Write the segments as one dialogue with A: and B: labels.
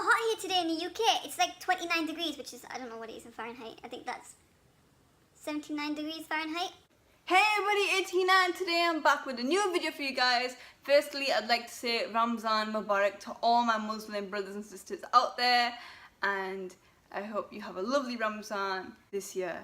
A: hot here today in the UK. It's like 29 degrees, which is, I don't know what it is in Fahrenheit. I think that's 79 degrees Fahrenheit.
B: Hey everybody, it's Hina and today I'm back with a new video for you guys. Firstly, I'd like to say Ramadan Mubarak to all my Muslim brothers and sisters out there, and I hope you have a lovely Ramadan this year.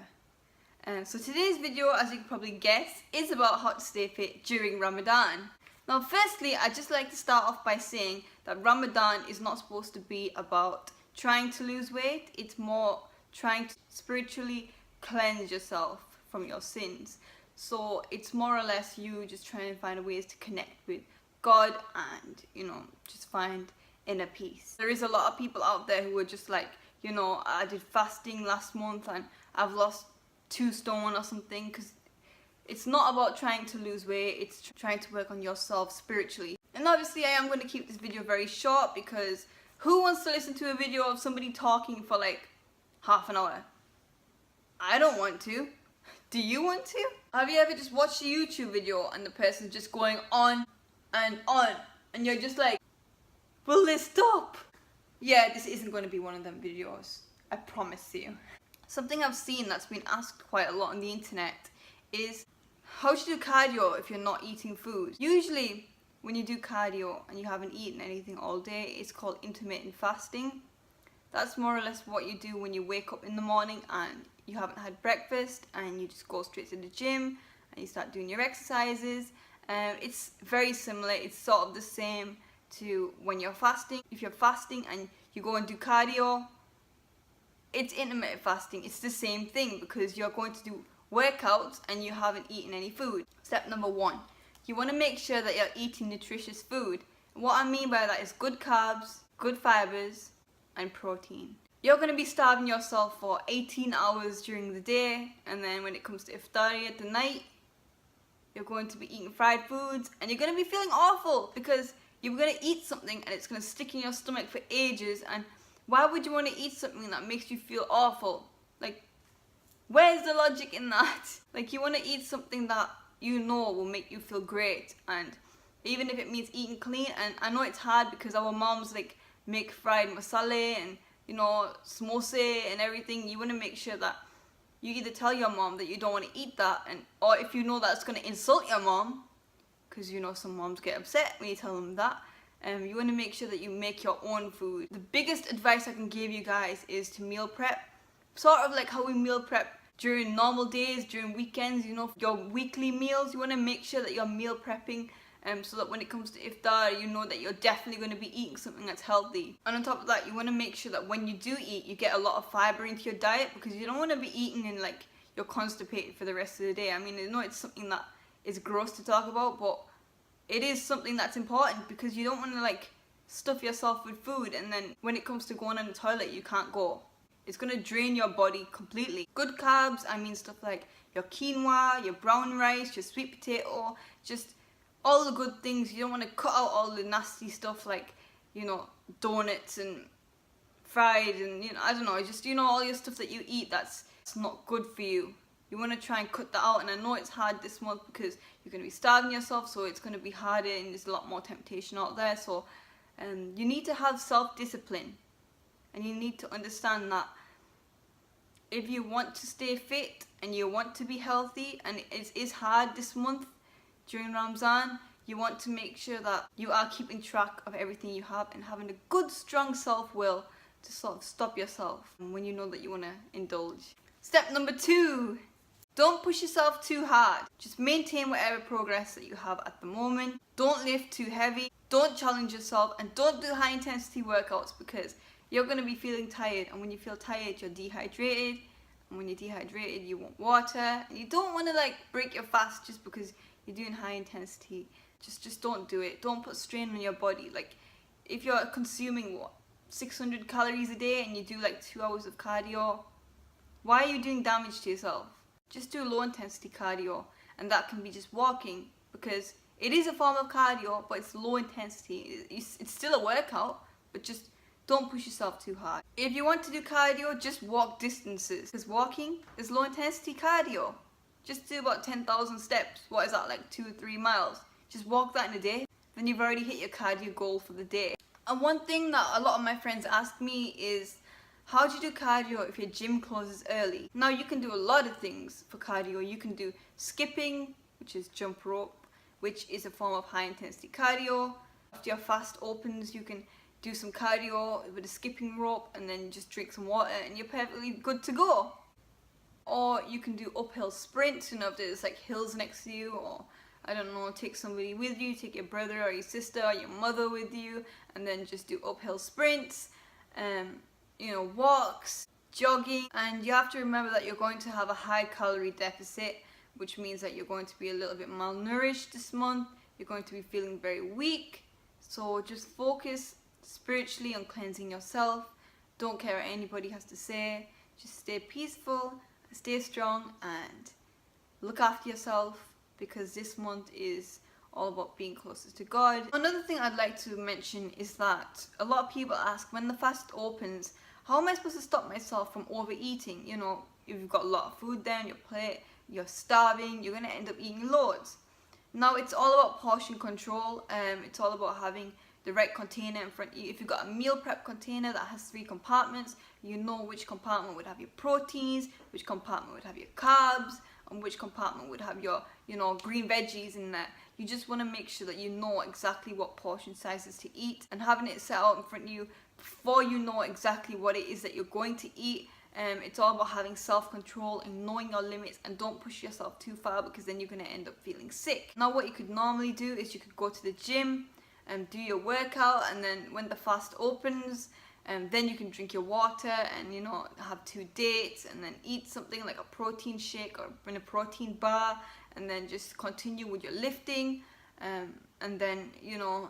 B: So today's video, as you can probably guess, is about how to stay fit during Ramadan. Now firstly, I'd just like to start off by saying that Ramadan is not supposed to be about trying to lose weight. It's more trying to spiritually cleanse yourself from your sins. So it's more or less you just trying to find ways to connect with God and, just find inner peace. There is a lot of people out there who are just like, I did fasting last month and I've lost 2 stone or something, because it's not about trying to lose weight, it's trying to work on yourself spiritually. And obviously I am going to keep this video very short, because who wants to listen to a video of somebody talking for like half an hour? I don't want to. Do you want to? Have you ever just watched a YouTube video and the person's just going on and you're just like, will they stop? Yeah, this isn't going to be one of them videos. I promise you. Something I've seen that's been asked quite a lot on the internet is, how do you do cardio if you're not eating food? Usually when you do cardio and you haven't eaten anything all day, it's called intermittent fasting. That's more or less what you do when you wake up in the morning and you haven't had breakfast and you just go straight to the gym and you start doing your exercises. It's very similar, it's sort of the same to when you're fasting. If you're fasting and you go and do cardio, it's intermittent fasting. It's the same thing, because you're going to do workouts and you haven't eaten any food. Step number 1, you want to make sure that you're eating nutritious food. And what I mean by that is good carbs, good fibers, and protein. You're going to be starving yourself for 18 hours during the day, and then when it comes to iftari at the night, you're going to be eating fried foods and you're going to be feeling awful, because you're going to eat something and it's going to stick in your stomach for ages. And why would you want to eat something that makes you feel awful? Like, where's the logic in that? Like, you want to eat something that you know will make you feel great, and even if it means eating clean. And I know it's hard because our moms like make fried masala and samosa and everything. You want to make sure that you either tell your mom that you don't want to eat that, or if you know that's going to insult your mom, because some moms get upset when you tell them that. You want to make sure that you make your own food. The biggest advice I can give you guys is to meal prep. Sort of like how we meal prep during normal days, during weekends, your weekly meals. You want to make sure that you're meal prepping so that when it comes to iftar, you know that you're definitely going to be eating something that's healthy. And on top of that, you want to make sure that when you do eat, you get a lot of fiber into your diet, because you don't want to be eating and like you're constipated for the rest of the day. I mean, I know it's something that is gross to talk about, but it is something that's important, because you don't want to like stuff yourself with food and then when it comes to going on the toilet, you can't go. It's going to drain your body completely. Good carbs, I mean stuff like your quinoa, your brown rice, your sweet potato, just all the good things. You don't want to cut out all the nasty stuff like, donuts and fried and, I don't know, just, all your stuff that you eat that's not good for you. You want to try and cut that out, and I know it's hard this month because you're going to be starving yourself, so it's going to be harder and there's a lot more temptation out there. So you need to have self-discipline, and you need to understand that if you want to stay fit and you want to be healthy, and it is hard this month during Ramadan, you want to make sure that you are keeping track of everything you have and having a good strong self-will to sort of stop yourself when you know that you want to indulge. Step number 2, don't push yourself too hard. Just maintain whatever progress that you have at the moment. Don't lift too heavy, don't challenge yourself, and don't do high intensity workouts, because you're going to be feeling tired, and when you feel tired, you're dehydrated, and when you're dehydrated, you want water, and you don't want to like break your fast just because you're doing high intensity. Just don't do it. Don't put strain on your body. Like, if you're consuming 600 calories a day and you do like 2 hours of cardio, why are you doing damage to yourself? Just do low intensity cardio, and that can be just walking, because it is a form of cardio, but it's low intensity. It's still a workout, but just don't push yourself too hard. If you want to do cardio, just walk distances, because walking is low intensity cardio. Just do about 10,000 steps. What is that, like 2 or 3 miles? Just walk that in a day, then you've already hit your cardio goal for the day. And one thing that a lot of my friends ask me is, how do you do cardio if your gym closes early? Now you can do a lot of things for cardio. You can do skipping, which is jump rope, which is a form of high intensity cardio. After your fast opens, you can do some cardio with a skipping rope and then just drink some water and you're perfectly good to go. Or you can do uphill sprints, you know, if there's like hills next to you, or I don't know, take somebody with you, take your brother or your sister or your mother with you, and then just do uphill sprints, you know, walks, jogging. And you have to remember that you're going to have a high calorie deficit, which means that you're going to be a little bit malnourished this month. You're going to be feeling very weak. So just focus spiritually on cleansing yourself. Don't care what anybody has to say. Just stay peaceful, stay strong, and look after yourself, because this month is all about being closer to God. Another thing I'd like to mention is that a lot of people ask, when the fast opens, how am I supposed to stop myself from overeating? You know, if you've got a lot of food there on your plate, you're starving, you're gonna end up eating loads. Now it's all about portion control. It's all about having the right container in front of you. If you've got a meal prep container that has 3 compartments, you know which compartment would have your proteins, which compartment would have your carbs, and which compartment would have your, you know, green veggies in there. You just want to make sure that you know exactly what portion sizes to eat, and having it set out in front of you before you know exactly what it is that you're going to eat. It's all about having self-control and knowing your limits, and don't push yourself too far, because then you're going to end up feeling sick. Now what you could normally do is you could go to the gym and do your workout, and then when the fast opens, then you can drink your water and, you know, have 2 dates, and then eat something like a protein shake or a protein bar, and then just continue with your lifting, and then, you know,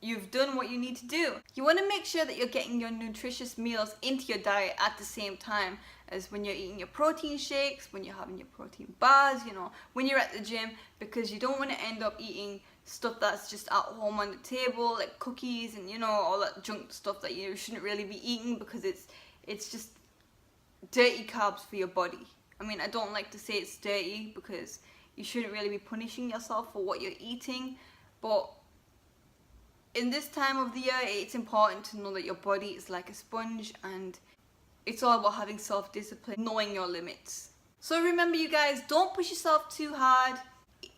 B: you've done what you need to do. You want to make sure that you're getting your nutritious meals into your diet at the same time as when you're eating your protein shakes, when you're having your protein bars, you know, when you're at the gym, because you don't want to end up eating stuff that's just at home on the table, like cookies and, you know, all that junk stuff that you shouldn't really be eating, because it's just dirty carbs for your body. I mean, I don't like to say it's dirty, because you shouldn't really be punishing yourself for what you're eating, but in this time of the year, it's important to know that your body is like a sponge, and it's all about having self-discipline, knowing your limits. So remember, you guys, don't push yourself too hard.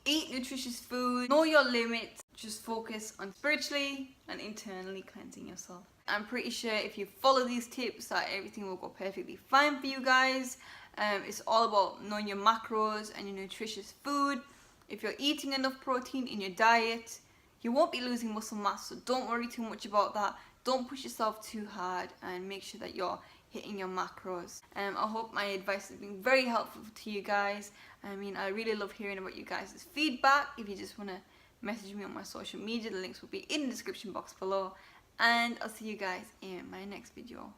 B: Eat nutritious food, know your limits, just focus on spiritually and internally cleansing yourself. I'm pretty sure if you follow these tips that everything will go perfectly fine for you guys. It's all about knowing your macros and your nutritious food. If you're eating enough protein in your diet, you won't be losing muscle mass, so don't worry too much about that. Don't push yourself too hard, and make sure that you're hitting your macros. I hope my advice has been very helpful to you guys. I mean, I really love hearing about you guys' feedback. If you just want to message me on my social media, the links will be in the description box below. And I'll see you guys in my next video.